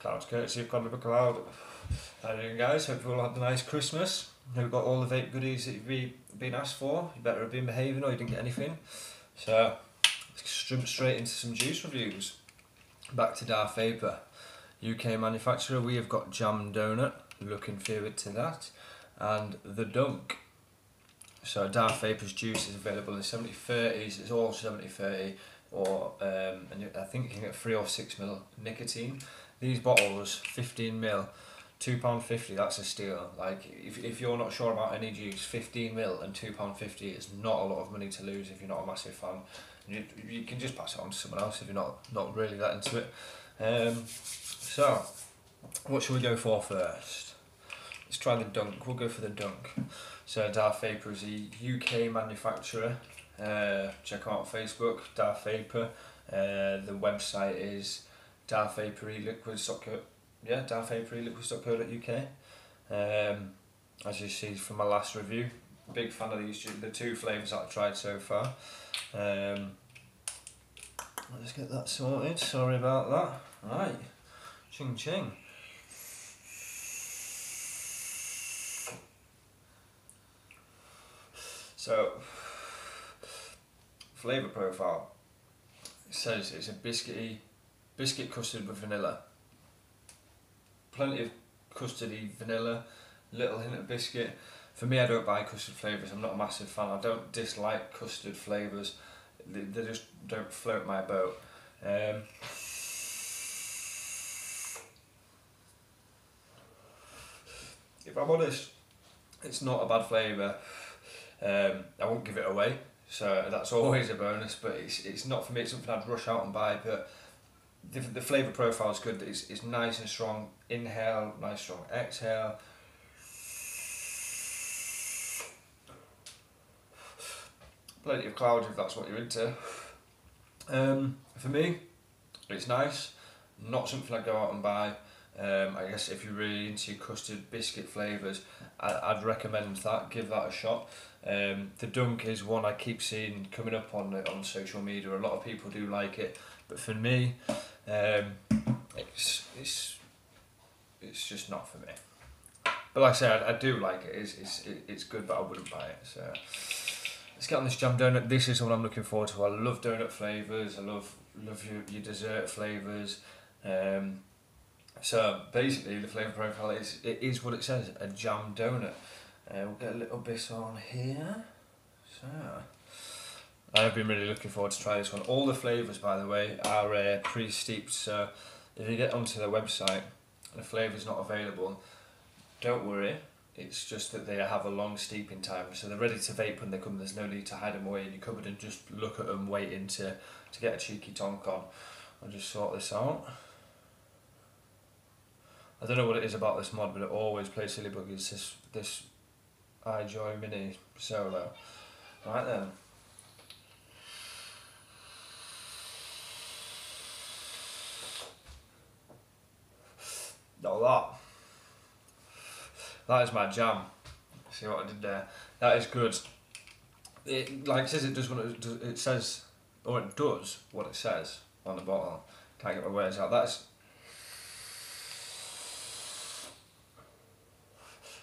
Clouds courtesy of Cod Liver Cloud. How are you doing, guys? Hope you all had a nice Christmas. Hope you got all the vape goodies that you've been asked for. You better have been behaving or you didn't get anything. So, let's jump straight into some juice reviews. Back to Darth Vapor. UK manufacturer, we have got Jam Donut, looking forward to that. And The Dunk. So Darth Vapor's juice is available in 70/30s, it's all 70/30, or and I think you can get 3 or 6 mil nicotine. These bottles, 15 mil, £2.50, that's a steal. Like, if you're not sure about any juice, 15 mil and £2.50 is not a lot of money to lose if you're not a massive fan. You can just pass it on to someone else if you're not really that into it. So, what should we go for first? Let's try the Dunk. We'll go for the Dunk. So Darth Vapor is a UK manufacturer. Check them out on Facebook, Darth Vapor. The website is darthvaporeliquids.co. Yeah, darthvaporeliquids.co.uk. As you see from my last review, big fan of these, the 2 flavours that I've tried so far. Let's get that sorted. Sorry about that. Right, ching ching. So, flavour profile. It says it's a biscuit custard with vanilla. Plenty of custardy vanilla, little hint of biscuit. For me, I don't buy custard flavours, I'm not a massive fan. I don't dislike custard flavours, they just don't float my boat. If I'm honest, it's not a bad flavour. I won't give it away, so that's always a bonus, but it's not for me, it's something I'd rush out and buy. But the flavour profile is good, it's nice and strong. Inhale, nice strong exhale. Plenty of cloud if that's what you're into. For me, it's nice, not something I'd go out and buy. I guess if you're really into custard biscuit flavours, I'd recommend that, give that a shot. The Dunk is one I keep seeing coming up on social media. A lot of people do like it, but for me, it's just not for me. But like I say, I do like it. It's good, but I wouldn't buy it. So let's get on this Jam Donut. This is what I'm looking forward to. I love donut flavours. I love your dessert flavours. So basically, the flavour profile is what it says, a jam donut. We'll get a little bit on here. So, I've been really looking forward to try this one. All the flavours, by the way, are pre-steeped. So if you get onto their website and the flavour's not available, don't worry. It's just that they have a long steeping time. So they're ready to vape when they come. There's no need to hide them away in your cupboard and just look at them waiting to get a cheeky tonk on. I'll just sort this out. I don't know what it is about this mod, but it always plays Silly Buggies, this iJoy Mini Solo. Right then. Now that is my jam. See what I did there? That is good. It, like it says, it does what it says, or it does what it says on the bottle. Can't get my words out.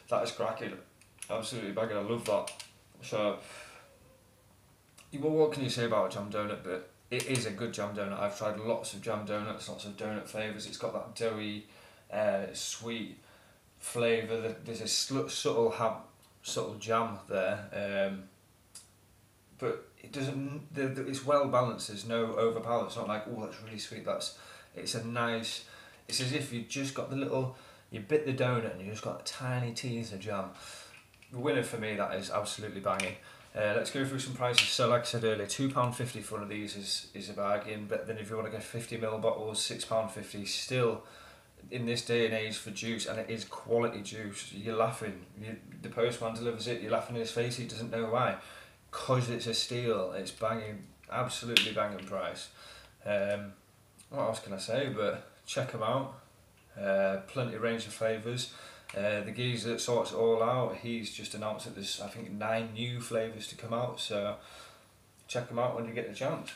That is cracking, absolutely banging. I love that. So, well, what can you say about a jam donut? But it is a good jam donut. I've tried lots of jam donuts, lots of donut flavours. It's got that doughy, sweet flavour. There's a subtle jam there, but it doesn't. It's well balanced. There's no overpower. It's not like, oh, that's really sweet. It's a nice. It's as if you just got the little. You bit the donut and you just got a tiny tease of jam. The winner for me, that is absolutely banging. Let's go through some prices. So like I said earlier, £2.50 for one of these is a bargain, but then if you want to get 50ml bottles, £6.50. Still, in this day and age for juice, and it is quality juice, you're laughing. The postman delivers it, you're laughing in his face, he doesn't know why. Because it's a steal, it's banging, absolutely banging price. What else can I say, but check them out. Plenty of range of flavours. The geezer that sorts it all out, he's just announced that there's, I think, 9 new flavours to come out, so check them out when you get the chance.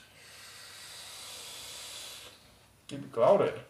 Keep it clouded.